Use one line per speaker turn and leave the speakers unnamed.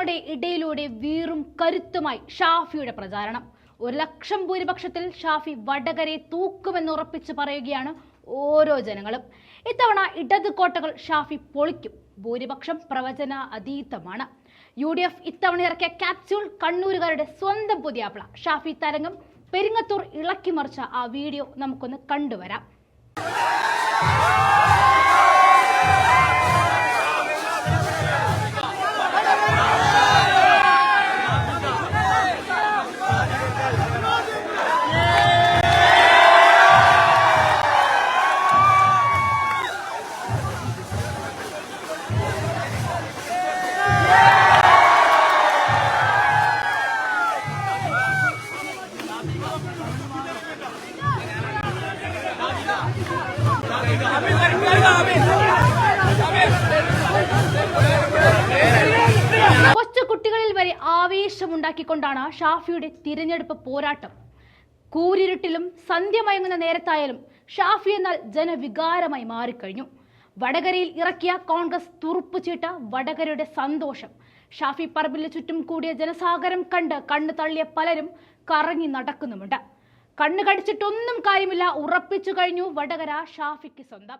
ലക്ഷങ്ങളുടെ ഇടയിലൂടെ വീറും കരുത്തുമായി ഷാഫിയുടെ പ്രചാരണം. 1,00,000 ഭൂരിപക്ഷത്തിൽ ഷാഫി വടകരയെ തൂക്കുമെന്ന് ഉറപ്പിച്ച് പറയുകയാണ് ഓരോ ജനങ്ങളും. ഇത്തവണ ഇടത് കോട്ടകൾ ഷാഫി പൊളിക്കും. ഭൂരിപക്ഷം പ്രവചന അതീതമാണ്. UDF ഇത്തവണ ഇറക്കിയ ക്യാപ്സ്യൂൾ കണ്ണൂരുകാരുടെ സ്വന്തം പുതിയാപ്ല ഷാഫി തരംഗം പെരിങ്ങത്തൂർ ഇളക്കിമറിച്ച ആ വീഡിയോ നമുക്കൊന്ന് കണ്ടുവരാം. കൊച്ചുകുട്ടികളിൽ വരെ ആവേശമുണ്ടാക്കിക്കൊണ്ടാണ് ഷാഫിയുടെ തിരഞ്ഞെടുപ്പ് പോരാട്ടം. കൂരിരുട്ടിലും സന്ധ്യ മയങ്ങുന്ന നേരത്തായാലും ഷാഫി എന്നാൽ ജനവികാരമായി മാറിക്കഴിഞ്ഞു. വടകരയിൽ ഇറക്കിയ കോൺഗ്രസ് തുറുപ്പുചീട്ട വടകരയുടെ സന്തോഷം. ഷാഫി പറമ്പിന് ചുറ്റും കൂടിയ ജനസാഗരം കണ്ട് കണ്ണു തള്ളിയ പലരും കറങ്ങി നടക്കുന്നുമുണ്ട്. കണ്ണു കടിച്ചിട്ടൊന്നും കാര്യമില്ല, ഉറപ്പിച്ചു കഴിഞ്ഞു വടകര ഷാഫിക്ക് സ്വന്തം.